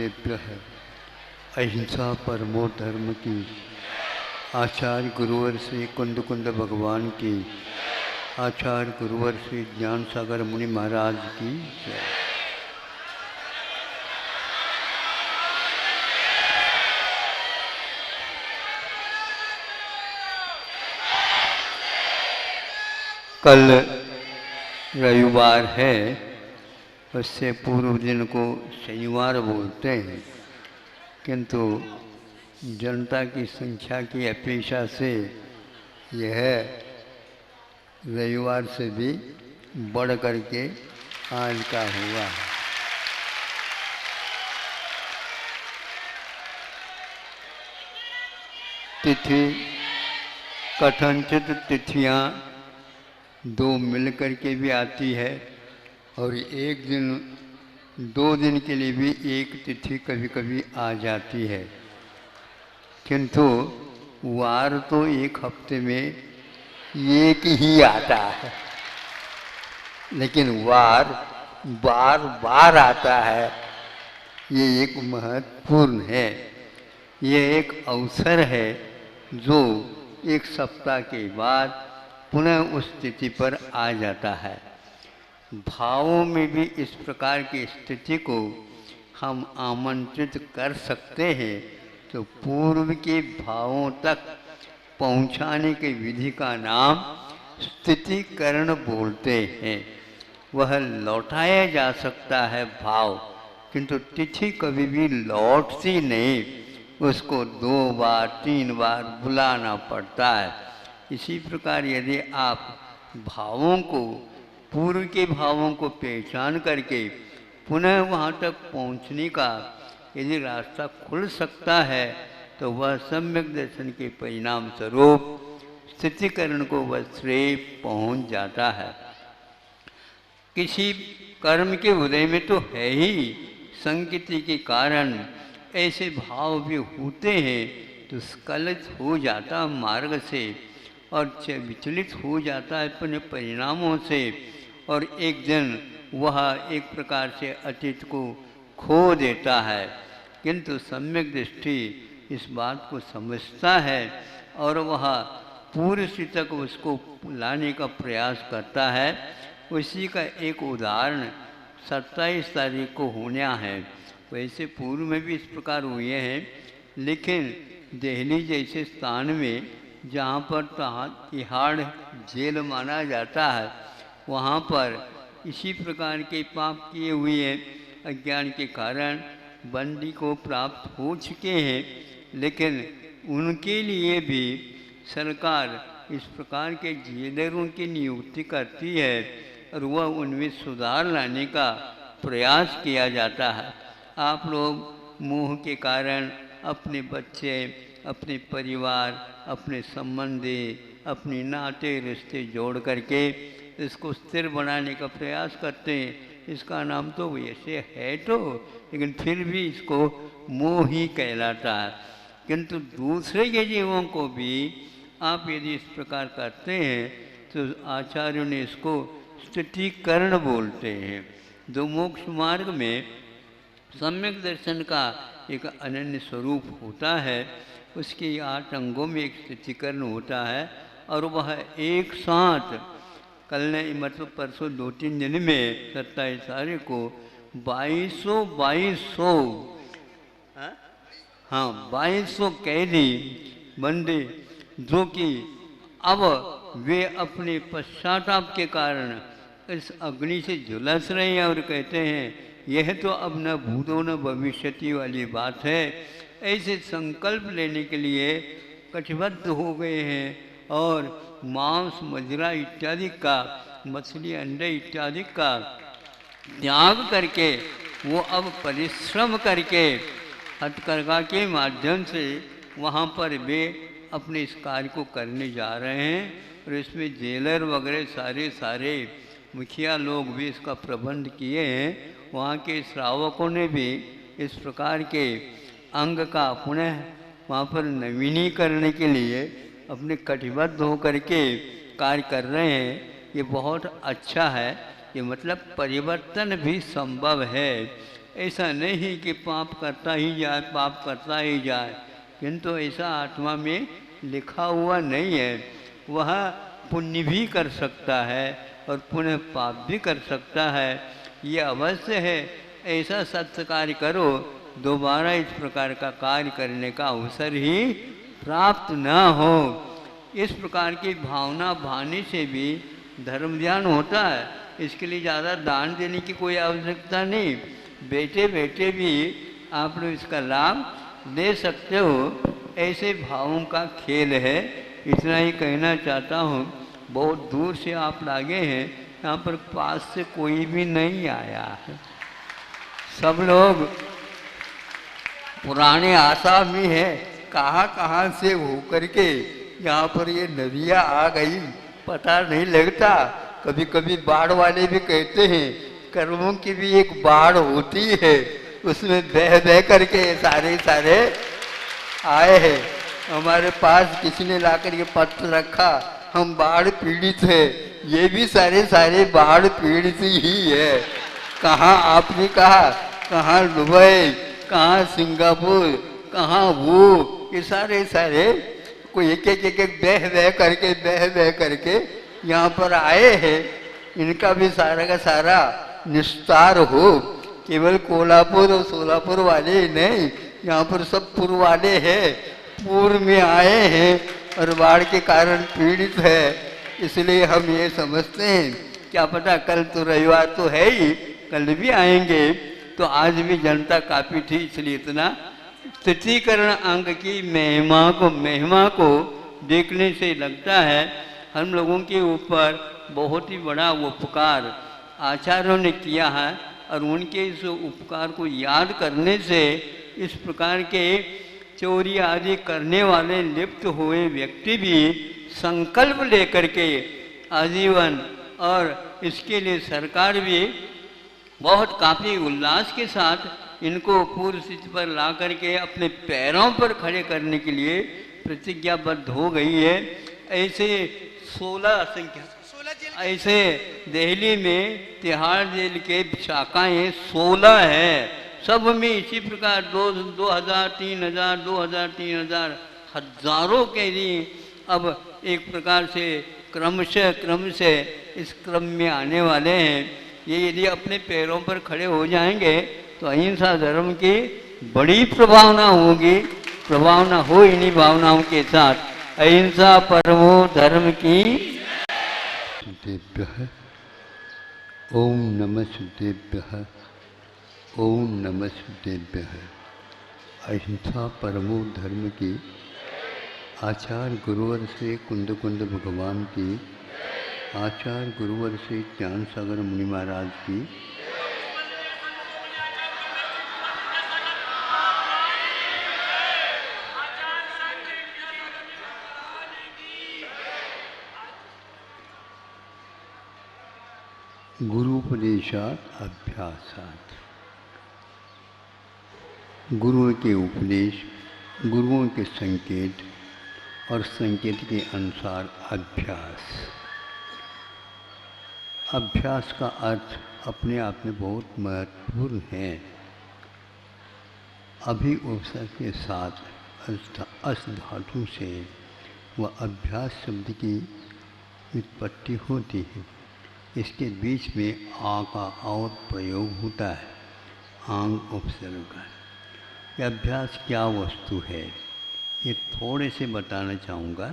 गुरुदेवेभ्यः अहिंसा परमो धर्म की, आचार्य गुरुवर श्री कुंद कुंद भगवान की, आचार्य गुरुवर श्री ज्ञान सागर मुनि महाराज की जय। कल रविवार है, उससे पूर्व दिन को शनिवार बोलते हैं, किंतु जनता की संख्या की अपेक्षा से यह रविवार से भी बढ़ करके आज का हुआ। तिथि कथनचित तिथियां दो मिलकर के भी आती है और एक दिन दो दिन के लिए भी एक तिथि कभी कभी आ जाती है, किंतु वार तो एक हफ्ते में एक ही आता है, लेकिन वार बार बार आता है। ये एक महत्वपूर्ण है, ये एक अवसर है जो एक सप्ताह के बाद पुनः उस स्थिति पर आ जाता है। भावों में भी इस प्रकार की स्थिति को हम आमंत्रित कर सकते हैं, तो पूर्व के भावों तक पहुंचाने की विधि का नाम स्थितिकरण बोलते हैं। वह लौटाया जा सकता है भाव, किंतु तिथि कभी भी लौटती नहीं, उसको 2 बार 3 बार बुलाना पड़ता है। इसी प्रकार यदि आप भावों को, पूर्व के भावों को पहचान करके पुनः वहाँ तक पहुँचने का यदि रास्ता खुल सकता है, तो वह सम्यक दर्शन के परिणाम स्वरूप स्थितिकरण को वह श्रेय पहुँच जाता है। किसी कर्म के उदय में तो है ही, संगति के कारण ऐसे भाव भी होते हैं तो स्खलित हो जाता मार्ग से और विचलित हो जाता है अपने परिणामों से, और एक दिन वह एक प्रकार से अतीत को खो देता है। किंतु सम्यक दृष्टि इस बात को समझता है और वह पूर्व स्थिति तक उसको लाने का प्रयास करता है। उसी का एक उदाहरण 27 तारीख को होना है। वैसे पूर्व में भी इस प्रकार हुए हैं, लेकिन दिल्ली जैसे स्थान में जहाँ पर तिहाड़ जेल माना जाता है, वहाँ पर इसी प्रकार के पाप किए हुए अज्ञान के कारण बंदी को प्राप्त हो चुके हैं, लेकिन उनके लिए भी सरकार इस प्रकार के जेलरों की नियुक्ति करती है और वह उनमें सुधार लाने का प्रयास किया जाता है। आप लोग मोह के कारण अपने बच्चे, अपने परिवार, अपने संबंधी, अपने नाते रिश्ते जोड़ करके इसको स्थिर बनाने का प्रयास करते हैं। इसका नाम तो वैसे है तो, लेकिन फिर भी इसको मोह ही कहलाता है। किंतु दूसरे के जीवों को भी आप यदि इस प्रकार करते हैं तो आचार्यों ने इसको स्थितिकरण बोलते हैं। जो मोक्ष मार्ग में सम्यक दर्शन का एक अनन्य स्वरूप होता है, उसके 8 अंगों में एक स्थितिकरण होता है और वह एक साथ कल ने मतलब परसों 2-3 दिन में 27 तारीख को 2200 कैदी बंदे, जो कि अब वे अपने पश्चाताप के कारण इस अग्नि से झुलस रहे हैं और कहते हैं यह तो अब न भूतो न भविष्यति वाली बात है। ऐसे संकल्प लेने के लिए कटिबद्ध हो गए हैं और मांस, मदिरा इत्यादि का, मछली, अंडे इत्यादि का त्याग करके वो अब परिश्रम करके हथकरघा के माध्यम से वहाँ पर वे अपने इस कार्य को करने जा रहे हैं। और इसमें जेलर वगैरह सारे मुखिया लोग भी इसका प्रबंध किए हैं। वहाँ के श्रावकों ने भी इस प्रकार के अंग का पुनः वहाँ पर नवीनीकरण के लिए अपने कटिबद्ध होकर के कार्य कर रहे हैं। ये बहुत अच्छा है। ये मतलब परिवर्तन भी संभव है। ऐसा नहीं कि पाप करता ही जाए, पाप करता ही जाए, किंतु ऐसा आत्मा में लिखा हुआ नहीं है। वह पुण्य भी कर सकता है और पुण्य पाप भी कर सकता है, ये अवश्य है। ऐसा सत्य कार्य करो, दोबारा इस प्रकार का कार्य करने का अवसर ही प्राप्त न हो। इस प्रकार की भावना भाने से भी धर्म ध्यान होता है। इसके लिए ज़्यादा दान देने की कोई आवश्यकता नहीं, बैठे बैठे भी आप लोग इसका लाभ ले सकते हो। ऐसे भावों का खेल है। इतना ही कहना चाहता हूँ। बहुत दूर से आप लागे हैं, यहाँ पर पास से कोई भी नहीं आया है। सब लोग पुराने आशा में है, कहाँ से होकर के यहाँ पर ये नदियाँ आ गई पता नहीं लगता। कभी कभी बाढ़ वाले भी कहते हैं कर्मों की भी एक बाढ़ होती है, उसमें बह बह करके सारे आए हैं। हमारे पास किसी ने लाकर के पत्र रखा, हम बाढ़ पीड़ित है। ये भी सारे बाढ़ पीड़ित ही है। कहाँ आपने कहा, कहाँ दुबई, कहाँ सिंगापुर, कहाँ वो, ये सारे कोई एक बह बह करके यहाँ पर आए हैं। इनका भी सारा का सारा निस्तार हो। केवल कोल्हापुर और सोलापुर वाले ही नहीं, यहाँ पर सब पूर्व वाले हैं, पूर्व में आए हैं और बाढ़ के कारण पीड़ित है। इसलिए हम ये समझते हैं, क्या पता कल तो रविवार तो है ही, कल भी आएंगे। तो आज भी जनता काफ़ी थी, इसलिए इतना स्थितीकरण अंग की महिमा को देखने से लगता है हम लोगों के ऊपर बहुत ही बड़ा उपकार आचार्यों ने किया है। और उनके इस उपकार को याद करने से इस प्रकार के चोरी आदि करने वाले लिप्त हुए व्यक्ति भी संकल्प लेकर के आजीवन, और इसके लिए सरकार भी बहुत काफ़ी उल्लास के साथ इनको पूर्व स्थिति पर ला करके अपने पैरों पर खड़े करने के लिए प्रतिज्ञाबद्ध हो गई है। ऐसे 16 संख्या, ऐसे दिल्ली में तिहाड़ जेल के शाखाएँ 16 है। सब में इसी प्रकार 2000, 3000, 2000, 3000 हजारों के लिए अब एक प्रकार से क्रमशः इस क्रम में आने वाले हैं। ये यदि अपने पैरों पर खड़े हो जाएंगे तो अहिंसा धर्म की बड़ी प्रभावना होगी। प्रभावना हो इन्हीं भावनाओं के साथ। अहिंसा परमो धर्म की देव्यः। ओम नमः देव्यः। ओम नमः देव्यः। अहिंसा परमो धर्म की आचार्य गुरुवर से कुंद भगवान की, आचार्य गुरुवर से ज्ञान सागर मुनि महाराज की, गुरुपदेशात अभ्यासात। गुरुओं के उपदेश, गुरुओं के संकेत और संकेत के अनुसार अभ्यास। अभ्यास का अर्थ अपने आप में बहुत महत्वपूर्ण है। अभी अवसर के साथ अस धातु से वह अभ्यास शब्द की उत्पत्ति होती है। इसके बीच में आ का और प्रयोग होता है, आंग उपसर्ग का। यह अभ्यास क्या वस्तु है ये थोड़े से बताना चाहूँगा,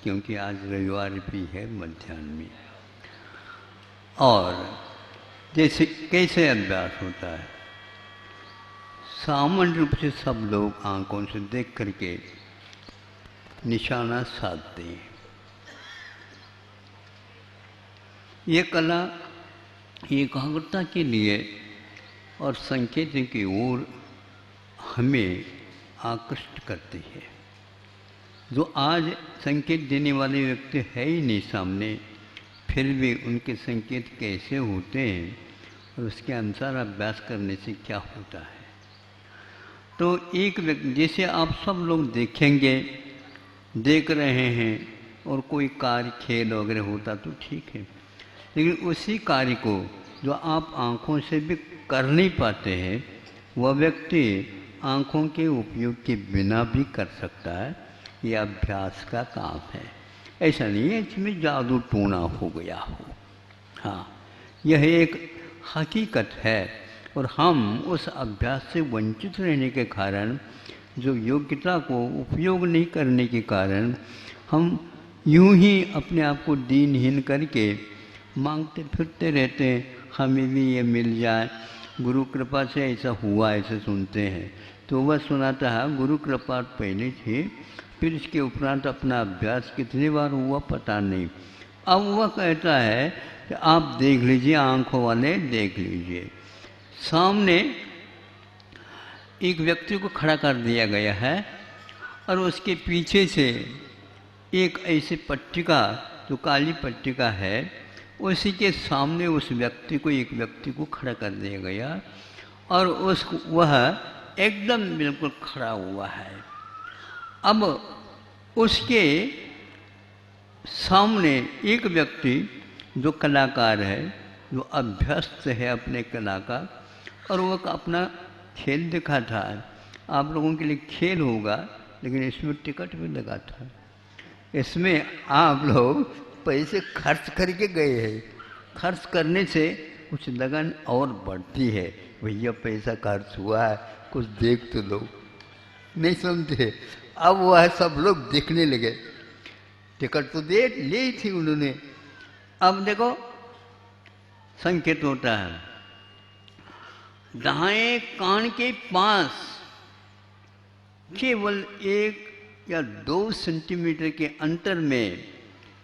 क्योंकि आज रविवार भी है मध्याह्न में। और जैसे कैसे अभ्यास होता है, सामान्य रूप से सब लोग आंखों से देख करके निशाना साधते हैं। ये कला एकाग्रता के लिए और संकेत की ओर हमें आकृष्ट करती है। जो आज संकेत देने वाले व्यक्ति है ही नहीं सामने, फिर भी उनके संकेत कैसे होते हैं और उसके अनुसार अभ्यास करने से क्या होता है। तो एक व्यक्ति, जैसे आप सब लोग देखेंगे, देख रहे हैं, और कोई कार्य खेल वगैरह होता तो ठीक है, लेकिन उसी कार्य को जो आप आँखों से भी कर नहीं पाते हैं, वह व्यक्ति आँखों के उपयोग के बिना भी कर सकता है। ये अभ्यास का काम है, ऐसा नहीं है इसमें जादू टोना हो गया हो। हाँ, यह एक हकीकत है। और हम उस अभ्यास से वंचित रहने के कारण, जो योग्यता को उपयोग नहीं करने के कारण, हम यूं ही अपने आप को दीनहीन करके मांगते फिरते रहते हैं, हमें भी ये मिल जाए, गुरु कृपा से ऐसा हुआ, ऐसे सुनते हैं। तो वह सुनाता है गुरु कृपा पहले थी, फिर इसके उपरांत अपना अभ्यास कितनी बार हुआ पता नहीं। अब वह कहता है कि आप देख लीजिए, आंखों वाले देख लीजिए, सामने एक व्यक्ति को खड़ा कर दिया गया है और उसके पीछे से एक ऐसी पट्टिका, जो काली पट्टिका है, उसी के सामने उस व्यक्ति को, एक व्यक्ति को खड़ा कर दिया गया और वह एकदम बिल्कुल खड़ा हुआ है। अब उसके सामने एक व्यक्ति जो कलाकार है, जो अभ्यस्त है अपने कला का, और वह अपना खेल दिखाता है। आप लोगों के लिए खेल होगा, लेकिन इसमें टिकट भी लगा था। इसमें आप लोग पैसे खर्च करके गए हैं, खर्च करने से कुछ लगन और बढ़ती है। भैया पैसा खर्च हुआ है, कुछ देख तो लो, नहीं सुनते। अब वह सब लोग देखने लगे, टिकट तो दे ली थी उन्होंने। अब देखो संकेत होता है, दाएं कान के पास केवल 1 या 2 सेंटीमीटर के अंतर में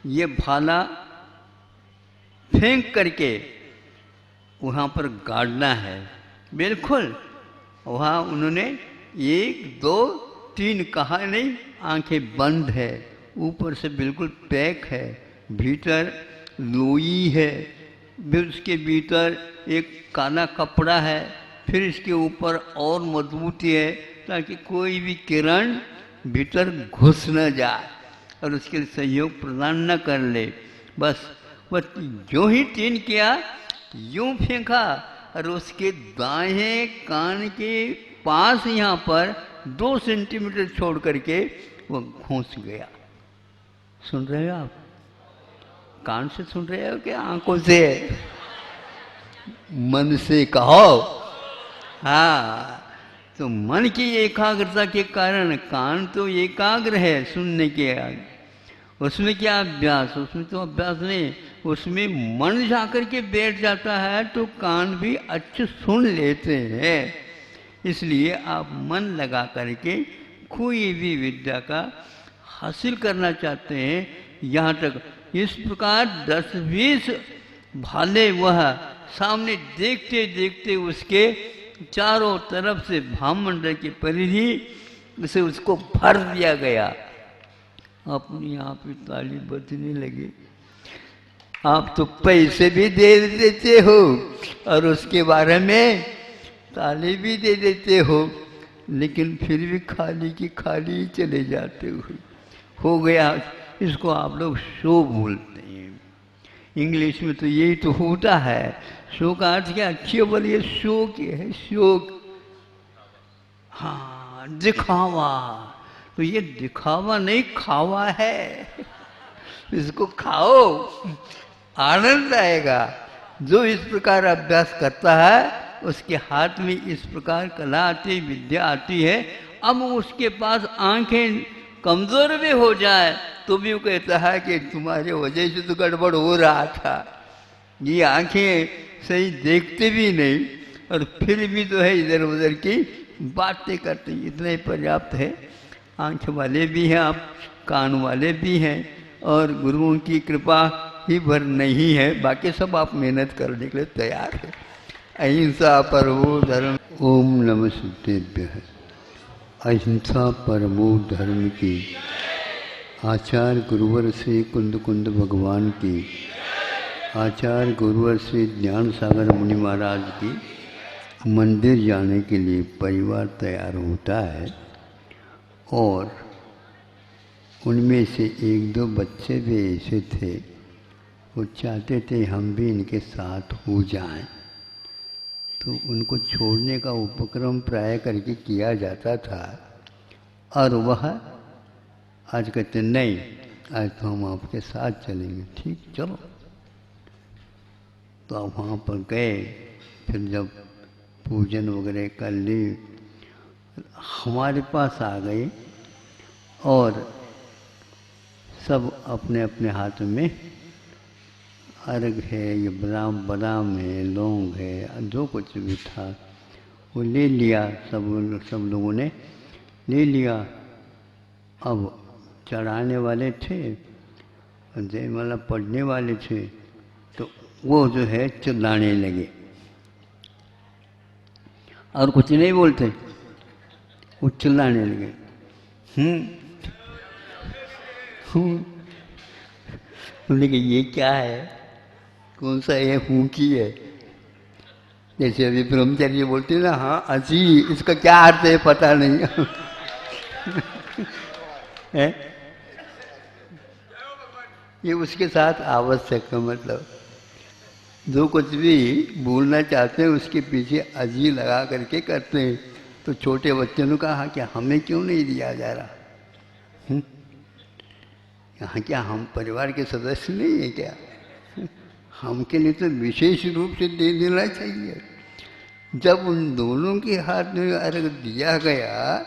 ये भाला फेंक करके वहाँ पर गाड़ना है। बिल्कुल वहाँ उन्होंने 1 2 3 कहा नहीं, आंखें बंद है, ऊपर से बिल्कुल पैक है, भीतर लोई है, फिर उसके भीतर एक काला कपड़ा है, फिर इसके ऊपर और मजबूती है ताकि कोई भी किरण भीतर घुस न जाए और उसके लिए सहयोग प्रदान न कर ले। बस जो ही 3 किया, यूं फेंका और उसके दाएं कान के पास यहाँ पर 2 सेंटीमीटर छोड़ करके वो घुस गया। सुन रहे हो आप? कान से सुन रहे हो कि आंखों से? मन से कहो। हाँ, तो मन की एकाग्रता के कारण कान तो एकाग्र है सुनने के आगे, उसमें क्या अभ्यास, उसमें तो अभ्यास नहीं, उसमें मन जाकर के बैठ जाता है तो कान भी अच्छे सुन लेते हैं। इसलिए आप मन लगा करके कोई भी विद्या का हासिल करना चाहते हैं, यहाँ तक इस प्रकार 10-20 भाले वह सामने देखते देखते उसके चारों तरफ से भामंडल की परिधि से उसको भर दिया गया। अपनी आप ही ताली बजने लगी। आप तो पैसे भी दे देते हो और उसके बारे में ताली भी दे देते हो, लेकिन फिर भी खाली की खाली ही चले जाते हो गया। इसको आप लोग शो बोलते हैं, इंग्लिश में तो यही तो होता है। शो का अर्थ क्या? केवल ये शो के है, शो, हाँ, दिखावा। तो ये दिखावा नहीं, खावा है। इसको खाओ, आनंद आएगा। जो इस प्रकार अभ्यास करता है उसके हाथ में इस प्रकार कला आती, विद्या आती है। अब उसके पास आंखें कमजोर भी हो जाए तो भी वो कहता है कि तुम्हारे वजह से तो गड़बड़ हो रहा था, ये आंखें सही देखते भी नहीं और फिर भी तो है इधर उधर की बातें करते। इतना ही पर्याप्त है। आंख वाले भी हैं आप, कान वाले भी हैं, और गुरुओं की कृपा ही भर नहीं है, बाकी सब आप मेहनत करने के लिए तैयार है। अहिंसा परमो धर्म। ओम नमः सिद्धेभ्यः। अहिंसा परमो धर्म की आचार्य गुरुवर श्री कुंद कुंद भगवान की, आचार्य गुरुवर श्री ज्ञान सागर मुनि महाराज की मंदिर जाने के लिए परिवार तैयार होता है और उनमें से 1-2 बच्चे भी ऐसे थे, वो चाहते थे हम भी इनके साथ हो जाएं। तो उनको छोड़ने का उपक्रम प्राय करके किया जाता था। और वह आज कहते नहीं, आज तो हम आपके साथ चलेंगे। ठीक, चलो। तो आप वहाँ पर गए, फिर जब पूजन वगैरह कर ली, हमारे पास आ गए और सब अपने अपने हाथ में अर्घ है, ये बादाम है, लौंग है, जो कुछ भी था वो ले लिया। सब लोगों ने ले लिया। अब चढ़ाने वाले थे, जयमाला पढ़ने वाले थे, तो वो जो है चिल्लाने लगे और कुछ नहीं बोलते, वो चिल्लाने लगे। उन्होंने कहा ये क्या है, कौन सा ये हूँ की है? जैसे अभी ब्रह्मचारी बोलते ना, हाँ अजी, इसका क्या अर्थ है पता नहीं है? ये उसके साथ आवश्यक है, मतलब जो कुछ भी बोलना चाहते हैं उसके पीछे अजी लगा करके करते हैं। तो छोटे बच्चों ने कहा कि हमें क्यों नहीं दिया जा रहा? यहाँ क्या हम परिवार के सदस्य नहीं है क्या? हमके लिए तो विशेष रूप से दे देना चाहिए। जब उन दोनों के हाथ में अर्घ दिया गया,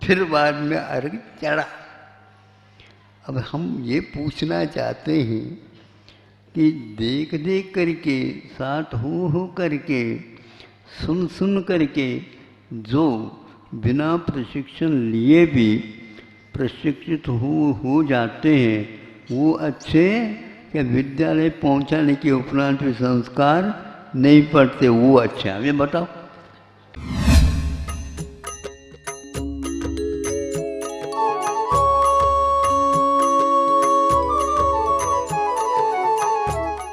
फिर बाद में अर्घ चढ़ा। अब हम ये पूछना चाहते हैं कि देख देख करके, साथ हो करके, सुन सुन करके जो बिना प्रशिक्षण लिए भी प्रशिक्षित हो जाते हैं, वो अच्छे या विद्यालय पहुंचाने के उपरांत भी संस्कार नहीं पढ़ते, वो अच्छा? हमें बताओ।